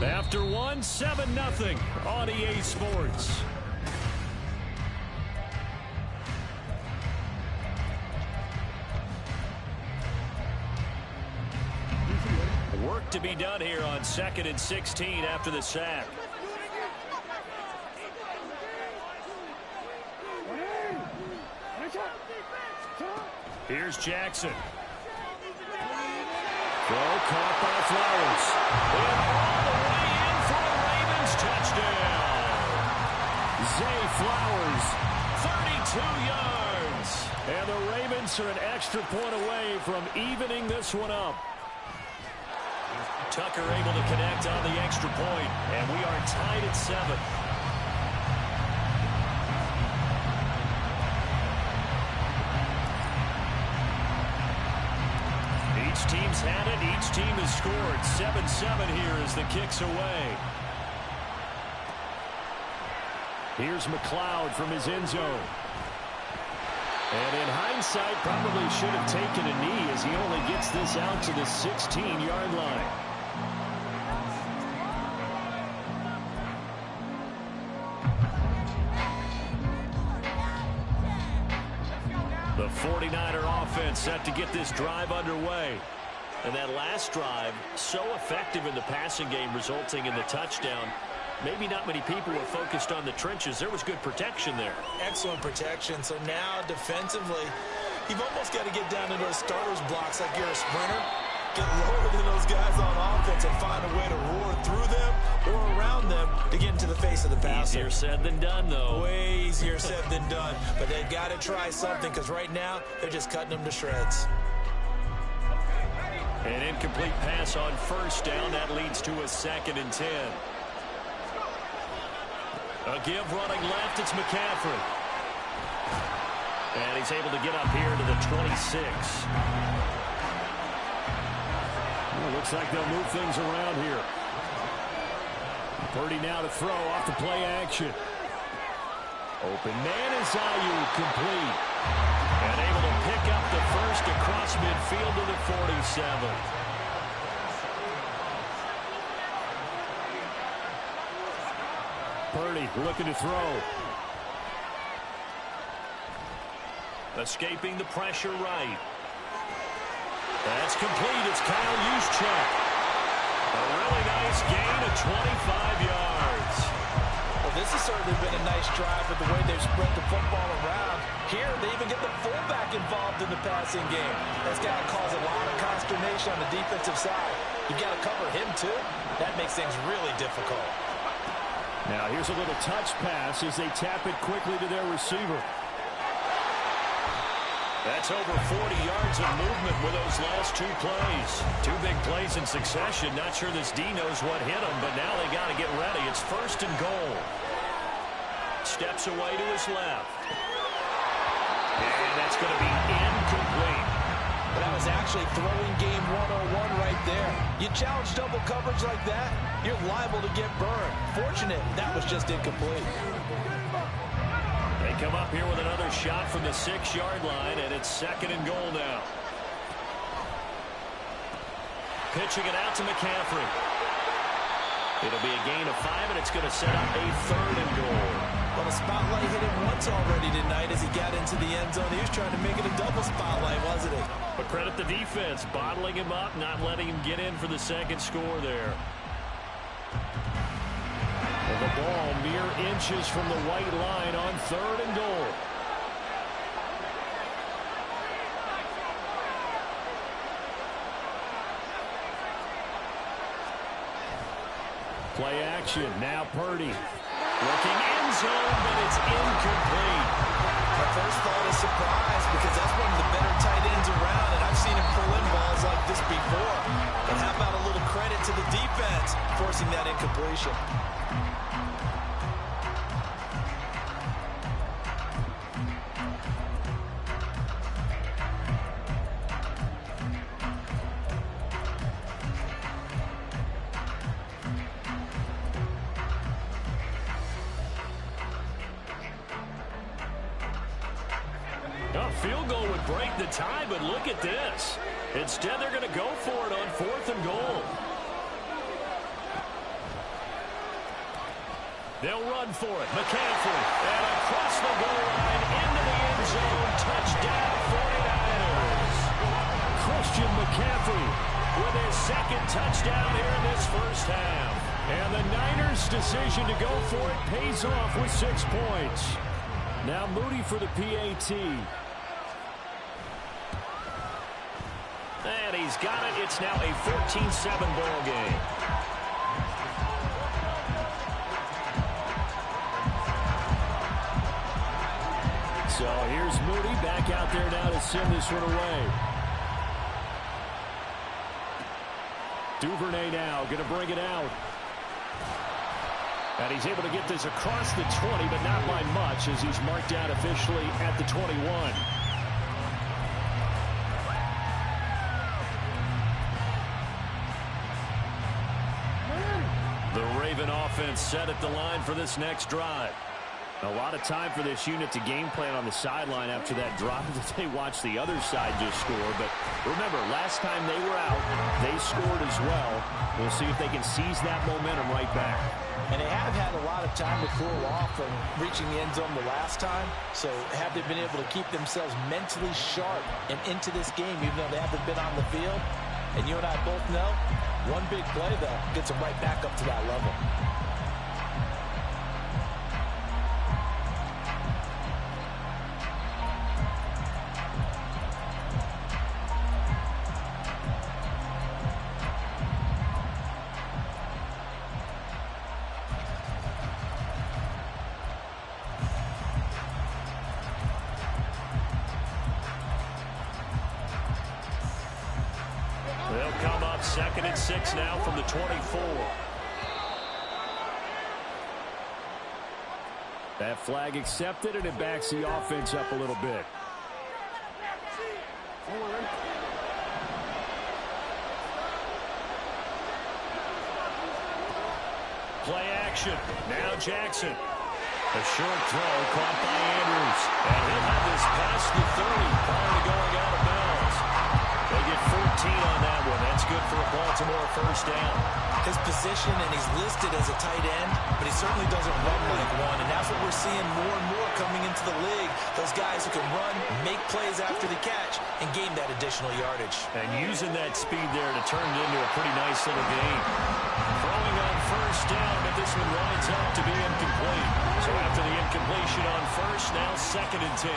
After one, 7-0 on EA Sports. Work to be done here on 2nd and 16 after the sack. Here's Jackson. Throw caught by Flowers. And all the way in for a Ravens touchdown. Zay Flowers, 32 yards. And the Ravens are an extra point away from evening this one up. Tucker able to connect on the extra point, and we are tied at 7. Each team's had it. Each team has scored. 7-7 here as the kick's away. Here's McLeod from his end zone. And in hindsight, probably should have taken a knee as he only gets this out to the 16-yard line. The 49er offense set to get this drive underway. And that last drive, so effective in the passing game, resulting in the touchdown. Maybe not many people were focused on the trenches. There was good protection there. Excellent protection. So now, defensively, you've almost got to get down to those starters blocks like you're a sprinter. Get lower than those guys on offense and find a way to roar through them or around them to get into the face of the passer. Easier said than done, though. Way easier said than done. But they've got to try something because right now they're just cutting them to shreds. An incomplete pass on first down. That leads to a 2nd and 10. A give running left. It's McCaffrey. And he's able to get up here to the 26. Well, looks like they'll move things around here. Purdy now to throw off the play action. Open man is Uuuuuu, complete. And able to pick up the first across midfield to the 47. Purdy looking to throw. Escaping the pressure right. That's complete. It's Kyle Juszczyk. A really nice gain of 25 yards. Well, this has certainly been a nice drive with the way they've spread the football around. Here, they even get the fullback involved in the passing game. That's got to cause a lot of consternation on the defensive side. You've got to cover him, too. That makes things really difficult. Now, here's a little touch pass as they tap it quickly to their receiver. That's over 40 yards of movement with those last 2 plays. 2 big plays in succession. Not sure this D knows what hit him, but now they got to get ready. It's 1st and goal. Steps away to his left. And that's going to be incomplete. That was actually throwing game 101 right there. You challenge double coverage like that, you're liable to get burned. Fortunate, that was just incomplete. They come up here with another shot from the 6-yard line, and it's 2nd and goal now. Pitching it out to McCaffrey. It'll be a gain of 5, and it's going to set up a 3rd and goal. Well, the spotlight hit him once already tonight as he got into the end zone. He was trying to make it a double spotlight, wasn't he? But credit the defense, bottling him up, not letting him get in for the 2nd score there. The ball mere inches from the white line on 3rd and goal. Play action. Now Purdy. Looking end zone, but it's incomplete. My first thought is surprise because that's one of the better tight ends around, and I've seen him pull in balls like this before. But how about a little credit to the defense forcing that incompletion? A field goal would break the tie, but look at this. Instead, they're going to go for it on 4th and goal. They'll run for it. McCaffrey. And across the goal line into the end zone. Touchdown 49ers. Christian McCaffrey with his second touchdown here in this first half. And the Niners' decision to go for it pays off with 6 points. Now Moody for the PAT. And he's got it. It's now a 14-7 ball game. So here's Moody back out there now to send this one away. Duvernay now going to bring it out. And he's able to get this across the 20, but not by much as he's marked out officially at the 21. The Raven offense set at the line for this next drive. A lot of time for this unit to game plan on the sideline after that drive that they watched the other side just score. But remember, last time they were out, they scored as well. We'll see if they can seize that momentum right back. And they have had a lot of time to cool off from reaching the end zone the last time. So have they been able to keep themselves mentally sharp and into this game, even though they haven't been on the field? And you and I both know, one big play, though, gets them right back up to that level. They'll come up 2nd and 6 now from the 24. That flag accepted, and it backs the offense up a little bit. Play action. Now Jackson. A short throw caught by Andrews. And he'll have this past the 30 prior to going out of bounds. They get 14 on that one. That's good for a Baltimore first down. His position, and he's listed as a tight end, but he certainly doesn't run like one, and that's what we're seeing more and more coming into the league. Those guys who can run, make plays after the catch, and gain that additional yardage. And using that speed there to turn it into a pretty nice little game. Throwing on first down, but this one winds up to be incomplete. So after the incompletion on first, now 2nd and 10.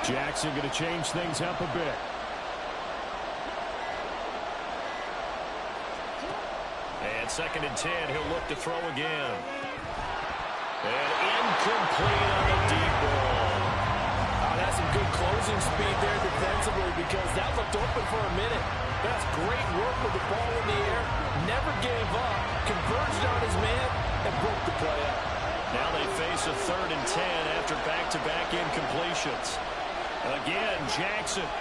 Jackson going to change things up a bit. And 2nd and 10, he'll look to throw again. And incomplete on the deep ball. Oh, that's some good closing speed there defensively because that looked open for a minute. That's great work with the ball in the air. Never gave up. Converged on his man and broke the play up. Now they face a 3rd and 10 after back-to-back incompletions. Again, Jackson. And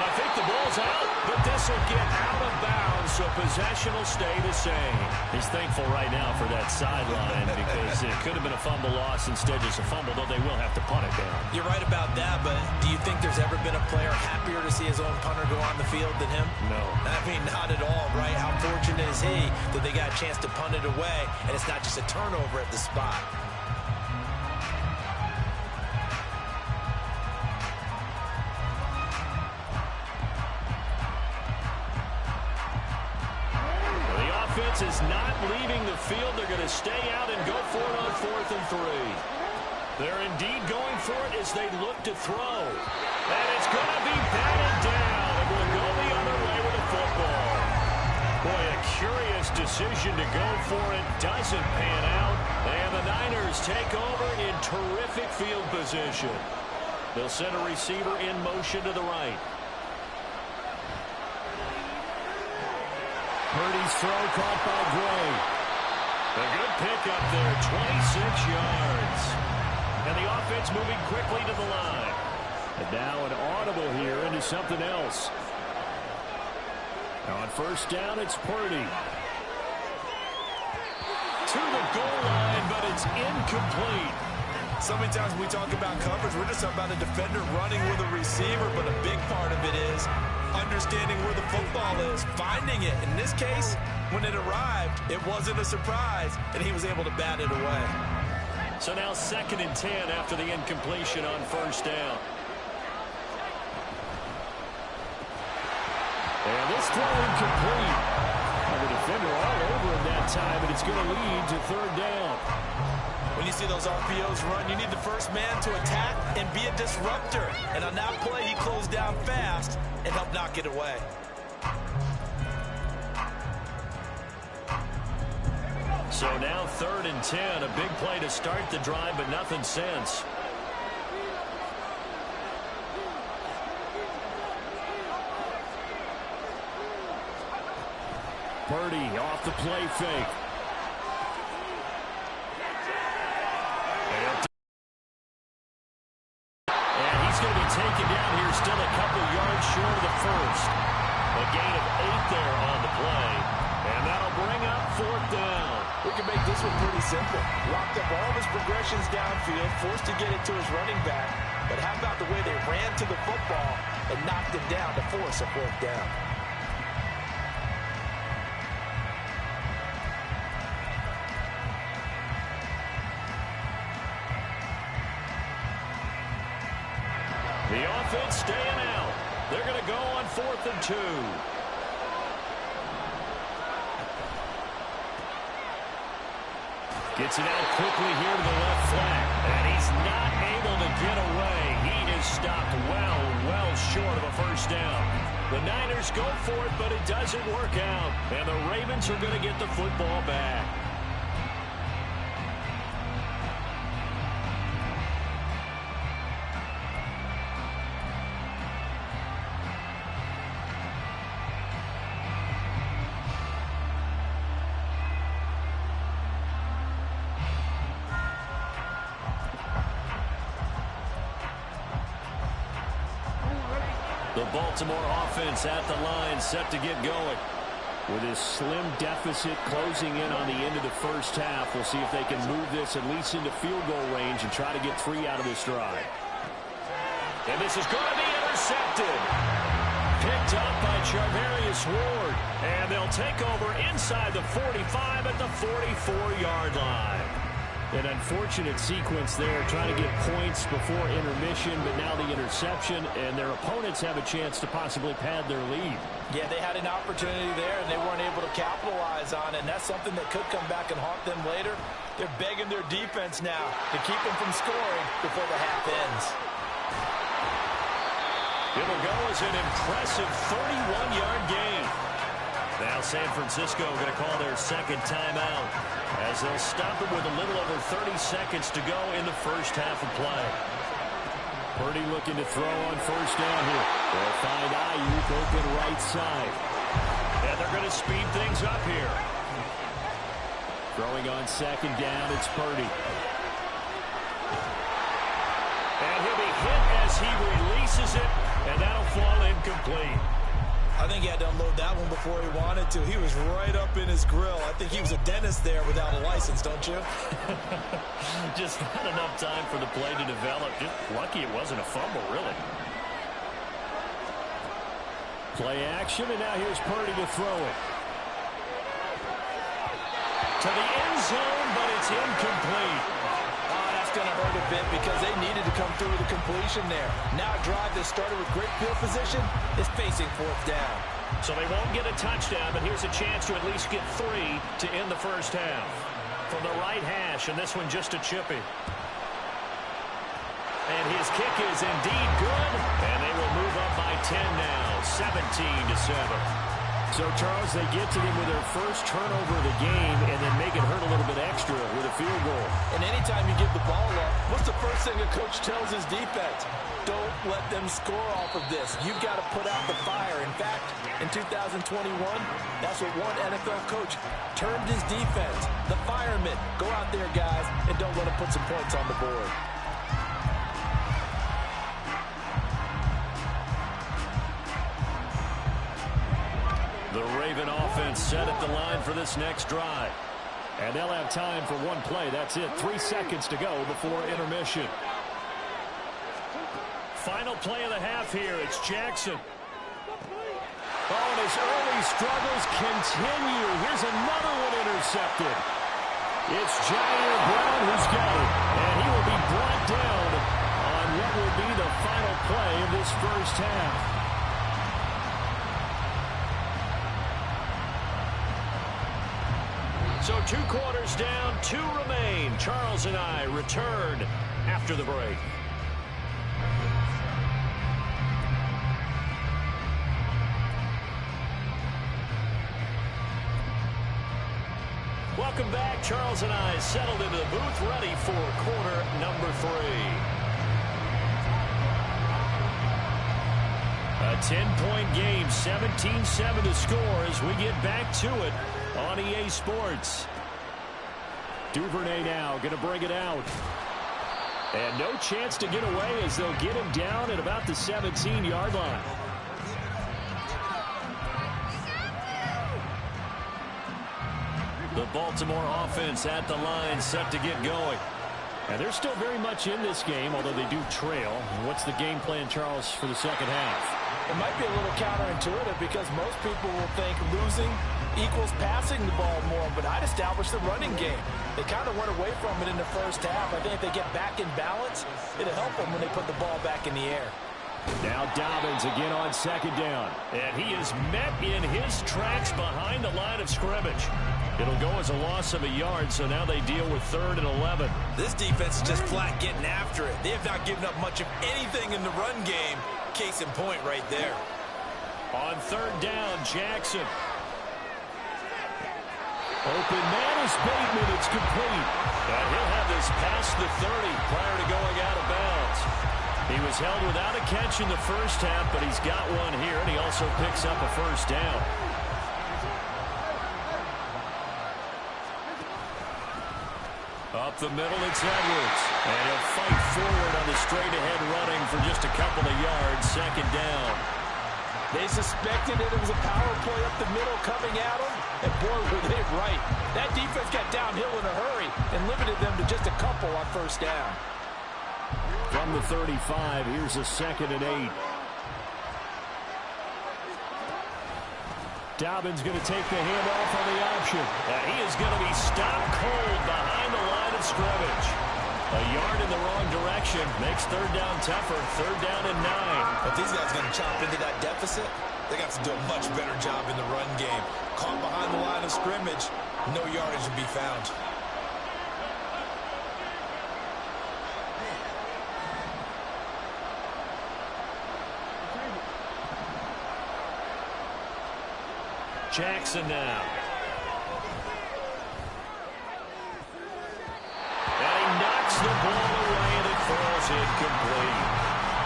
I think the ball's out, but this will get out of bounds, so possession will stay the same. He's thankful right now for that sideline because it could have been a fumble loss, instead just a fumble, though they will have to punt it down. You're right about that, but do you think there's ever been a player happier to see his own punter go on the field than him? No. I mean, not at all, right? How fortunate is he that they got a chance to punt it away, and it's not just a turnover at the spot. Is not leaving the field. They're going to stay out and go for it on 4th and 3. They're indeed going for it as they look to throw. And it's going to be batted down. And we'll go the other way with the football. Boy, a curious decision to go for it. Doesn't pan out. And the Niners take over in terrific field position. They'll send a receiver in motion to the right. Purdy's throw caught by Gray. A good pickup there, 26 yards. And the offense moving quickly to the line. And now an audible here into something else. On first down, it's Purdy. To the goal line, but it's incomplete. So many times when we talk about coverage, we're just talking about a defender running with a receiver, but a big part of it is understanding where the football is, finding it. In this case, when it arrived, it wasn't a surprise, and he was able to bat it away. So now 2nd and 10 after the incompletion on first down. And this throw incomplete. And the defender all over him that time, and it's going to lead to 3rd down. When you see those RPOs run, you need the first man to attack and be a disruptor. And on that play, he closed down fast and helped knock it away. So now 3rd and 10, a big play to start the drive, but nothing since. Purdy off the play fake. And he's going to be taken down here, still a couple yards short of the first. A gain of 8 there on the play. And that'll bring up 4th down. We can make this one pretty simple. Locked up all of his progressions downfield, forced to get it to his running back. But how about the way they ran to the football and knocked him down to force a 4th down? The offense staying out. They're going to go on 4th and 2. Gets it out quickly here to the left flank. And he's not able to get away. He is stopped well short of a first down. The Niners go for it, but it doesn't work out. And the Ravens are going to get the football back. The Baltimore offense at the line, set to get going. With his slim deficit closing in on the end of the first half, we'll see if they can move this at least into field goal range and try to get 3 out of this drive. And this is going to be intercepted. Picked up by Charvarius Ward. And they'll take over inside the 45 at the 44-yard line. An unfortunate sequence there, trying to get points before intermission, but now the interception, and their opponents have a chance to possibly pad their lead. Yeah, they had an opportunity there, and they weren't able to capitalize on it, and that's something that could come back and haunt them later. They're begging their defense now to keep them from scoring before the half ends. It'll go as an impressive 31-yard gain. Now San Francisco going to call their 2nd timeout as they'll stop it with a little over 30 seconds to go in the first half of play. Purdy looking to throw on first down here. They'll find Uuuuuu open right side. And they're going to speed things up here. Throwing on 2nd down, it's Purdy. And he'll be hit as he releases it, and that'll fall incomplete. I think he had to unload that one before he wanted to. He was right up in his grill. I think he was a dentist there without a license, don't you? Just not enough time for the play to develop. Just lucky it wasn't a fumble, really. Play action, and now here's Purdy to throw it. To the end zone, but it's incomplete. Oh, that's going to hurt a bit because they needed to come through with a completion there. Now a drive that started with great field position is facing 4th down. So they won't get a touchdown, but here's a chance to at least get 3 to end the first half. From the right hash, and this one just a chippy. And his kick is indeed good, and they will move up by 10 now, 17-7. So, Charles, they get to them with their first turnover of the game and then make it hurt a little bit extra with a field goal. And anytime you give the ball up, what's the first thing a coach tells his defense? Don't let them score off of this. You've got to put out the fire. In fact, in 2021, that's what one NFL coach termed his defense, the firemen. Go out there, guys, and don't let them put some points on the board. The Raven offense set at the line for this next drive. And they'll have time for one play. That's it. 3 seconds to go before intermission. Final play of the half here. It's Jackson. Oh, and his early struggles continue. Here's another one intercepted. It's Jair Brown who's got it. And he will be brought down on what will be the final play of this first half. So 2 quarters down, 2 remain. Charles and I return after the break. Welcome back. Charles and I settled into the booth, ready for quarter number 3. A 10-point game, 17-7 the score as we get back to it on EA Sports. Duvernay now going to bring it out. And no chance to get away as they'll get him down at about the 17-yard line. The Baltimore offense at the line, set to get going. And they're still very much in this game, although they do trail. What's the game plan, Charles, for the second half? It might be a little counterintuitive because most people will think losing equals passing the ball more, but I'd establish the running game. They kind of went away from it in the first half. I think if they get back in balance, it'll help them when they put the ball back in the air. Now Dobbins again on second down. And he is met in his tracks behind the line of scrimmage. It'll go as a loss of a yard, so now they deal with 3rd and 11. This defense is just flat getting after it. They have not given up much of anything in the run game. Case in point right there. On 3rd down, Jackson. Open man is Bateman. It's complete. And he'll have this past the 30 prior to going out of bounds. He was held without a catch in the first half, but he's got one here, and he also picks up a first down. Up the middle, it's Edwards. And he'll fight forward on the straight-ahead running for just a couple of yards. 2nd down. They suspected it was a power play up the middle coming at them, and boy, were they right. That defense got downhill in a hurry and limited them to just a couple on 1st down. From the 35, here's a 2nd and 8. Dobbins going to take the handoff on the option. And he is going to be stopped cold behind the line of scrimmage. A yard in the wrong direction makes 3rd down tougher. 3rd down and 9. If these guys are going to chop into that deficit, they got to do a much better job in the run game. Caught behind the line of scrimmage, no yardage to be found. Jackson now. And he knocks the ball away and it falls incomplete.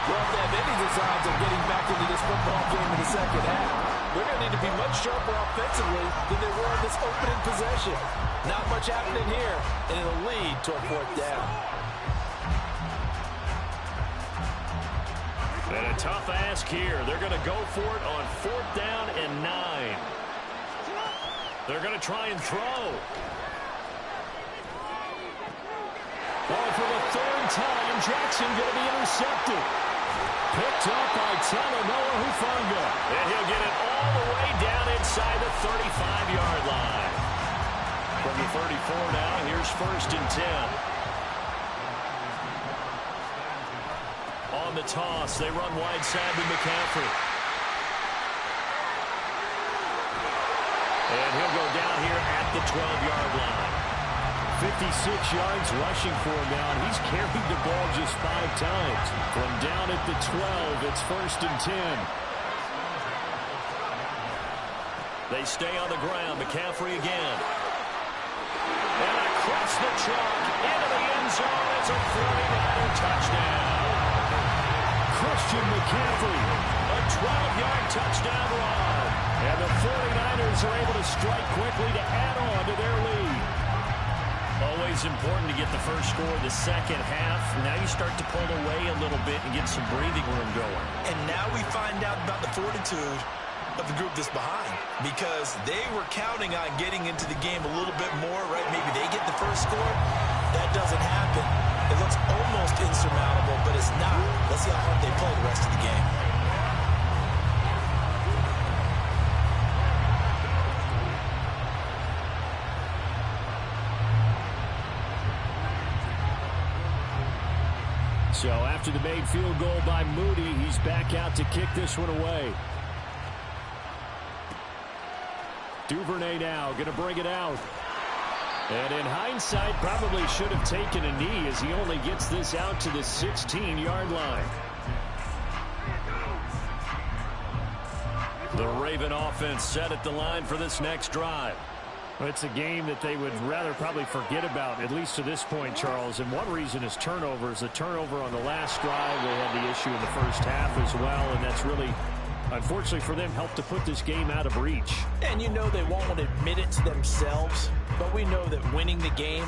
Well, if they have any designs of getting back into this football game in the second half, they're going to need to be much sharper offensively than they were in this opening possession. Not much happening here, and it'll lead to a 4th down. And a tough ask here. They're going to go for it on 4th down and 9. They're going to try and throw. Ball for the 3rd time. Jackson going to be intercepted. Picked up by Talanoa Hufanga. And he'll get it all the way down inside the 35-yard line. From the 34 now, here's 1st and 10. On the toss, they run wide side to McCaffrey. And he'll go down here at the 12-yard line. 56 yards rushing for him now, and he's carried the ball just 5 times. From down at the 12, it's 1st and 10. They stay on the ground. McCaffrey again. And across the chalk, into the end zone. It's a 49er touchdown. Christian McCaffrey, a 12-yard touchdown run. And the 49ers are able to strike quickly to add on to their lead. Always important to get the first score of the second half. Now you start to pull away a little bit and get some breathing room going. And now we find out about the fortitude of the group that's behind because they were counting on getting into the game a little bit more, right? Maybe they get the first score. That doesn't happen. It looks almost insurmountable, but it's not. Let's see how hard they play the rest of the game. So after the made field goal by Moody, he's back out to kick this one away. Duvernay now going to bring it out. And in hindsight, probably should have taken a knee as he only gets this out to the 16-yard line. The Raven offense set at the line for this next drive. It's a game that they would rather probably forget about, at least to this point, Charles. And one reason is turnovers. The turnover on the last drive, they had the issue in the first half as well, and that's really, unfortunately for them, helped to put this game out of reach. And you know they won't admit it to themselves, but we know that winning the game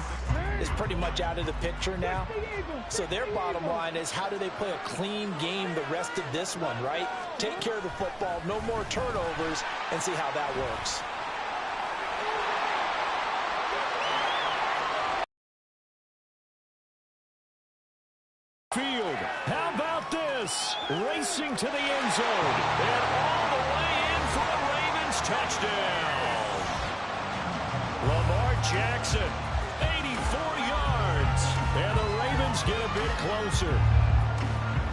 is pretty much out of the picture now. So their bottom line is, how do they play a clean game the rest of this one, right? Take care of the football, no more turnovers, and see how that works. Field, how about this? Racing to the end zone, and all the way in for a Ravens touchdown. Lamar Jackson, 84 yards, and the Ravens get a bit closer.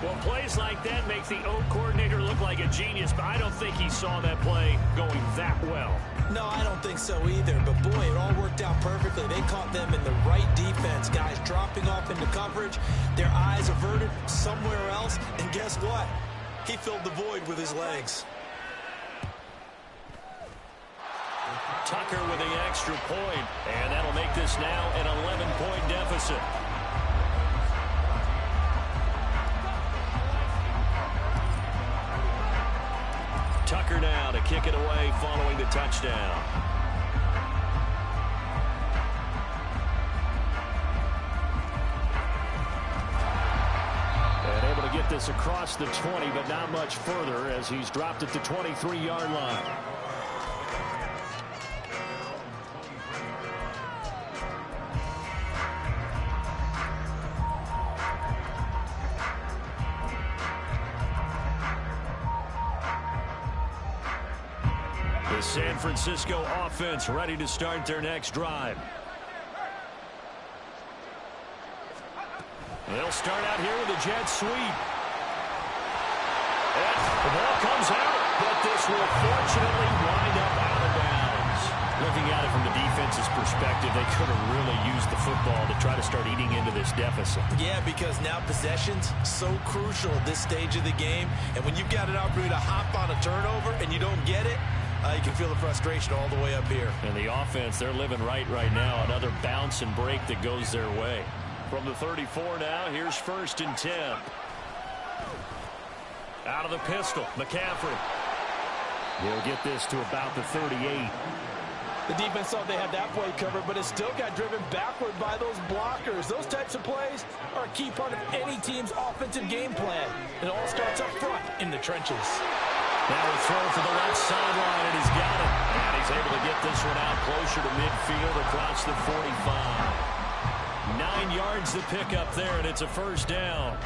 Well, plays like that make the O coordinator look like a genius, but I don't think he saw that play going that well. No, I don't think so either, but boy, it all worked out perfectly. They caught them in the right defense, guys dropping off into coverage, their eyes averted somewhere else, and guess what? He filled the void with his legs. Tucker with the extra point, and that'll make this now an 11-point deficit. Tucker now to kick it away following the touchdown. And able to get this across the 20, but not much further as he's dropped at the 23-yard line. The San Francisco offense ready to start their next drive. They'll start out here with a jet sweep. And the ball comes out, but this will fortunately wind up out of bounds. Looking at it from the defense's perspective, they could have really used the football to try to start eating into this deficit. Yeah, because now possession's so crucial at this stage of the game. And when you've got an opportunity to hop on a turnover and you don't get it, you can feel the frustration all the way up here. And the offense, they're living right now. Another bounce and break that goes their way. From the 34 now, here's 1st and 10. Out of the pistol, McCaffrey. He'll get this to about the 38. The defense thought they had that play covered, but it still got driven backward by those blockers. Those types of plays are a key part of any team's offensive game plan. It all starts up front in the trenches. Now a throw for the left sideline, and he's got it. And he's able to get this one out closer to midfield across the 45. 9 yards to pick up there, and it's a 1st down.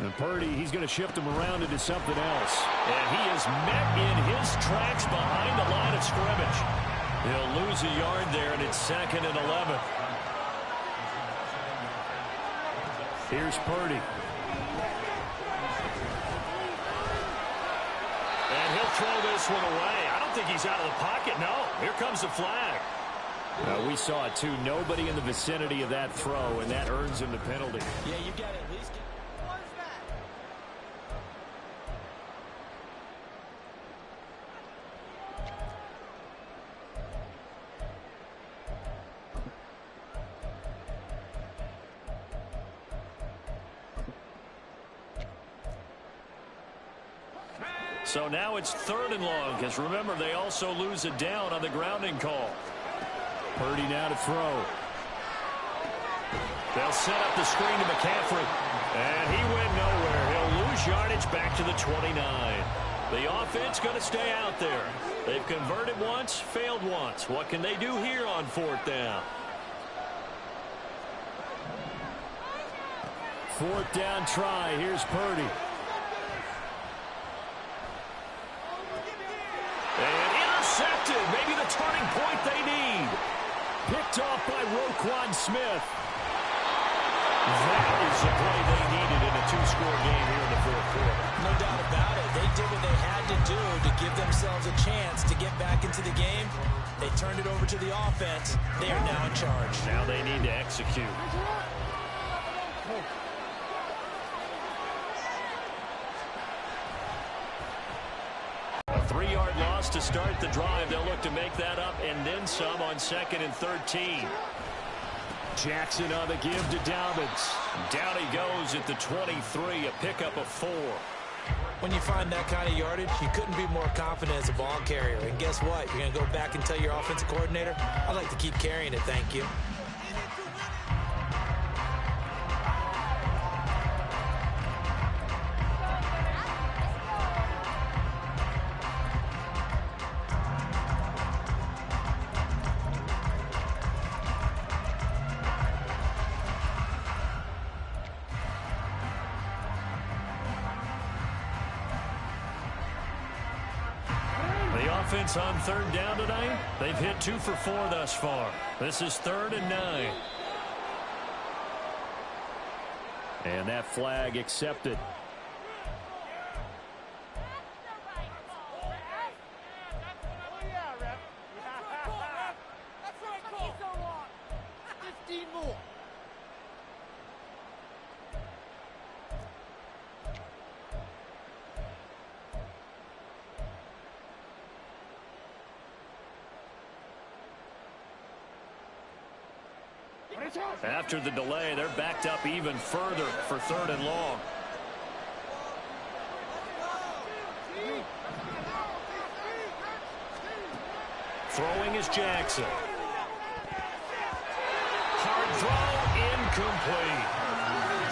And Purdy, he's going to shift him around into something else. And he is met in his tracks behind the line of scrimmage. He'll lose a yard there, and it's 2nd and 11. Here's Purdy. And he'll throw this one away. I don't think he's out of the pocket. No, here comes the flag. We saw it, too. Nobody in the vicinity of that throw, and that earns him the penalty. Yeah, you got to at least get... So now it's 3rd and long, because remember, they also lose it down on the grounding call. Purdy now to throw. They'll set up the screen to McCaffrey. And he went nowhere. He'll lose yardage back to the 29. The offense going to stay out there. They've converted once, failed once. What can they do here on 4th down? 4th down try. Here's Purdy. And intercepted. Maybe the turning point they need. Picked off by Roquan Smith. That is the play they needed in a 2-score game here in the 4th quarter. No doubt about it. They did what they had to do to give themselves a chance to get back into the game. They turned it over to the offense. They are now in charge. Now they need to execute. A 3-yard loss to start the drive. They'll look to make that up and then some on 2nd and 13. Jackson on the give to Dobbins. Down he goes at the 23, a pickup of 4. When you find that kind of yardage, you couldn't be more confident as a ball carrier. And guess what? You're going to go back and tell your offensive coordinator, I'd like to keep carrying it, thank you. Offense on 3rd down tonight. They've hit 2 for 4 thus far. This is 3rd and 9. And that flag accepted. After the delay, they're backed up even further for 3rd and long. Throwing is Jackson. Hard throw, incomplete.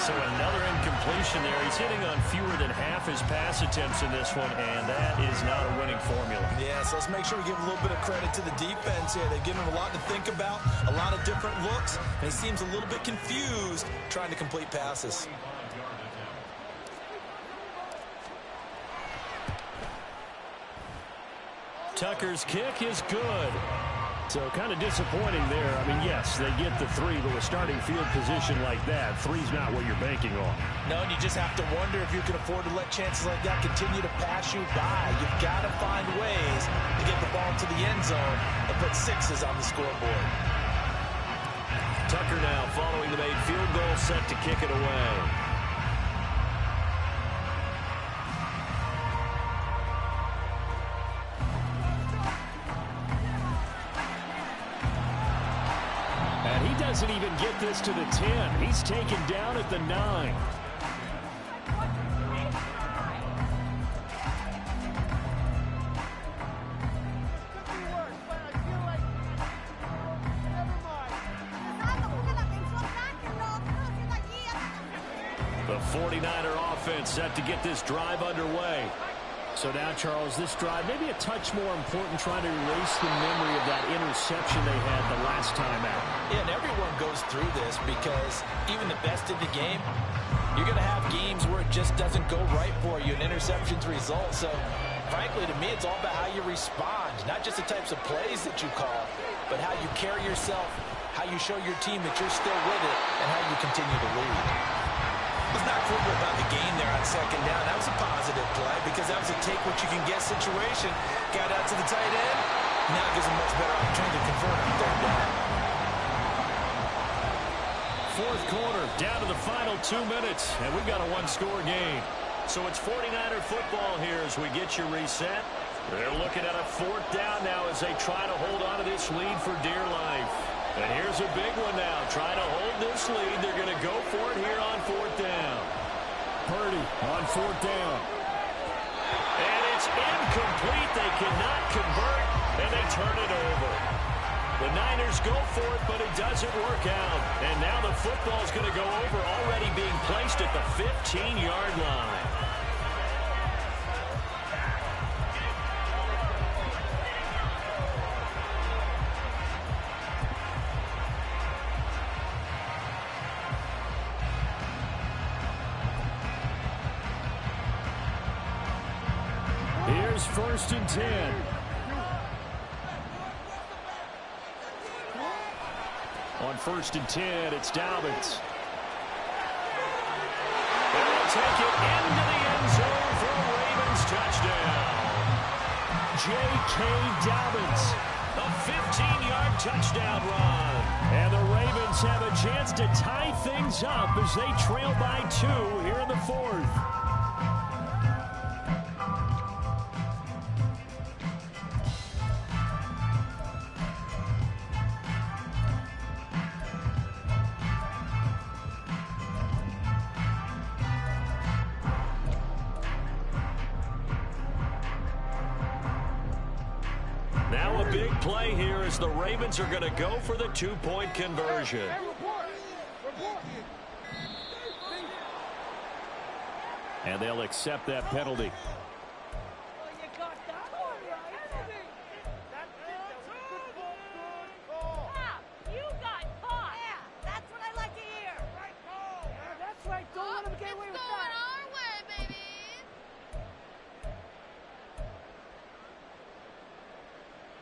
So another incompletion there. He's hitting on fewer than half his pass attempts in this one, and that is not a winning formula. Yeah, so let's make sure we give a little bit of credit to the defense here. They've given him a lot to think about, a lot of different looks, and he seems a little bit confused trying to complete passes. Tucker's kick is good. So kind of disappointing there. I mean, yes, they get the 3, but with starting field position like that, 3's not what you're banking on. No, and you just have to wonder if you can afford to let chances like that continue to pass you by. You've got to find ways to get the ball to the end zone and put 6s on the scoreboard. Tucker now following the made field goal, set to kick it away. Doesn't even get this to the 10. He's taken down at the 9. The 49er offense set to get this drive underway. So now, Charles, this drive maybe a touch more important, trying to erase the memory of that interception they had the last time out. Yeah, and everyone goes through this because even the best in the game, you're going to have games where it just doesn't go right for you, and interceptions result. So, frankly, to me, it's all about how you respond, not just the types of plays that you call, but how you carry yourself, how you show your team that you're still with it, and how you continue to lead. Was not fooled about the gain there on 2nd down. That was a positive play because that was a take-what-you-can-get situation. Got out to the tight end. Now gives him much better opportunity to convert on 3rd down. 4th quarter, down to the final 2 minutes, and we've got a 1-score game. So it's 49er football here as we get you reset. They're looking at a 4th down now as they try to hold on to this lead for dear life. And here's a big one now. Trying to hold this lead. They're going to go for it here on 4th down. Purdy on 4th down. And it's incomplete. They cannot convert, and they turn it over. The Niners go for it, but it doesn't work out. And now the football's going to go over, already being placed at the 15-yard line. Here's 1st and 10. On 1st and 10, it's Dobbins. And they'll take it into the end zone for a Ravens touchdown. J.K. Dobbins, a 15-yard touchdown run. And the Ravens have a chance to tie things up as they trail by 2 here in the 4th. Now a big play here as the Ravens are going to go for the 2-point conversion. And they'll accept that penalty.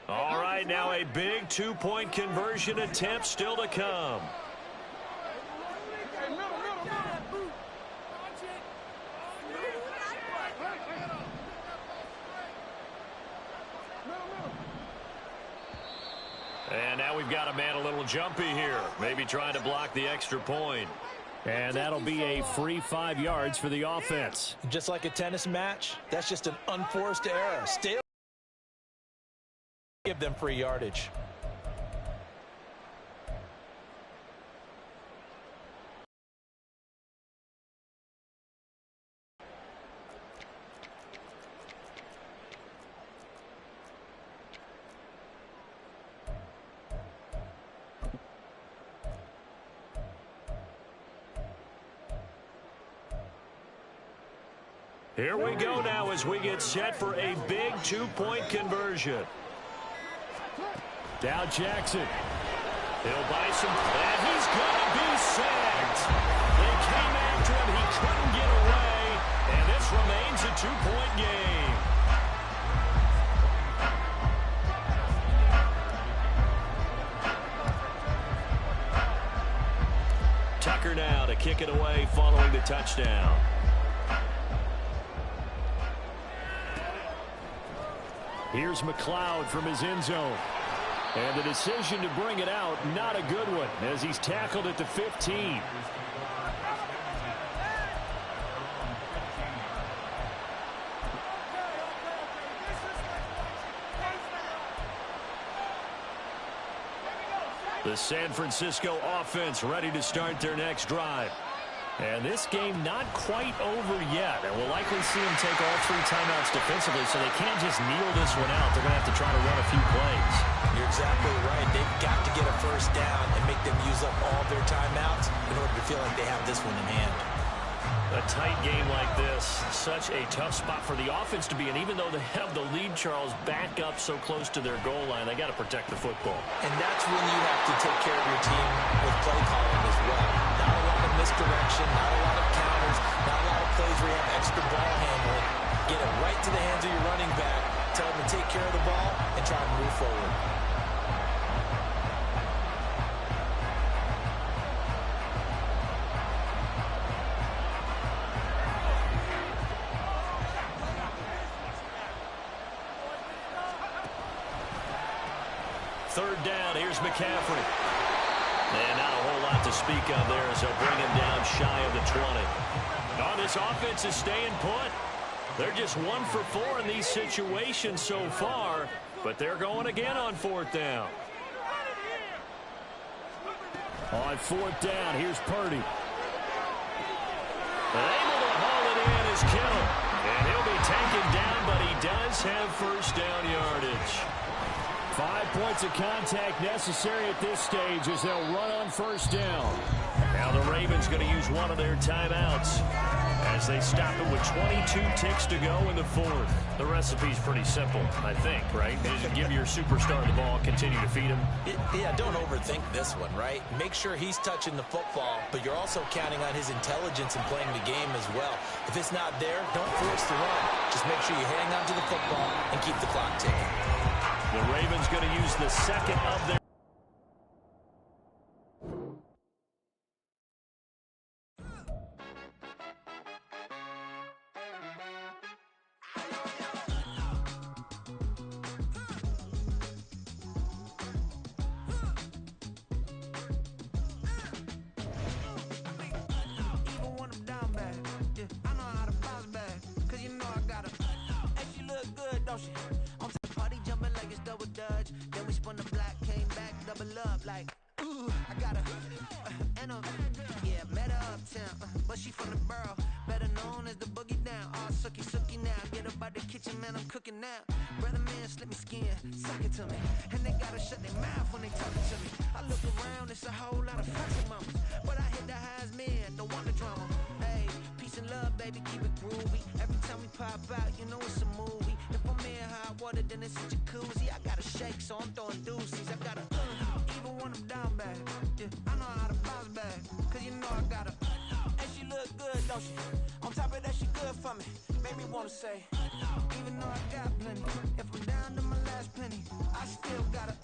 All right, now a big 2-point conversion attempt still to come. And now we've got a man a little jumpy here, maybe trying to block the extra point. And that'll be a free 5 yards for the offense. Just like a tennis match, that's just an unforced error. Still give them free yardage. Here we go now as we get set for a big 2-point conversion. Dow Jackson. He'll buy some, and he's going to be sacked. They came after him. He couldn't get away, and this remains a 2-point game. Tucker now to kick it away following the touchdown. Here's McLeod from his end zone. And the decision to bring it out, not a good one, as he's tackled at the 15. The San Francisco offense ready to start their next drive. And this game not quite over yet. And we'll likely see them take all 3 timeouts defensively, so they can't just kneel this one out. They're going to have to try to run a few plays. You're exactly right. They've got to get a first down and make them use up all their timeouts in order to feel like they have this one in hand. A tight game like this, such a tough spot for the offense to be in. Even though they have the lead, Charles, back up so close to their goal line, they got to protect the football. And that's when you have to take care of your team with play calling as well. Not a lot of misdirection, not a lot of counters, not a lot of plays where you have extra ball handling. Get it right to the hands of your running back, tell them to take care of the ball, and try to move forward. Third down, here's McCaffrey. And not a whole lot to speak of there as they'll bring him down shy of the 20. Oh, this offense is staying put. They're just 1 for 4 in these situations so far, but they're going again on 4th down. On 4th down, here's Purdy. And able to haul it in is Kittle. And he'll be taken down, but he does have first down yardage. 5 points of contact necessary at this stage as they'll run on first down. Now the Ravens going to use one of their timeouts as they stop it with 22 ticks to go in the fourth. The recipe's pretty simple, I think, right? Just give your superstar the ball, continue to feed him. Yeah, don't overthink this one, right? Make sure he's touching the football, but you're also counting on his intelligence in playing the game as well. If it's not there, don't force the run. Just make sure you hang on to the football and keep the clock ticking. The Ravens going to use the second of their... On the party jumping like it's double dutch. Then we spun the block, came back, double up like, ooh, I got a, and a, yeah, met her uptown, but she from the borough, better known as the boogie down. All sucky now, get up out the kitchen, man, I'm cooking now. Brother man, slip me skin, suck it to me, and they gotta shut their mouth when they talking to me. I look around, it's a whole lot of fucking mamas, but I hit the highs, man, don't want the drama. Hey, peace and love, baby, keep it groovy. Every time we pop out, you know it's a movie. If I'm in hot water, then it's a jacuzzi. I gotta shake, so I'm throwing deuces. I gotta, even when I'm down bad. Yeah, I know how to bounce back, cause you know I gotta. And she look good, don't she? On top of that, she good for me. Make me wanna say, even though I got plenty, if I'm down to my last penny, I still gotta.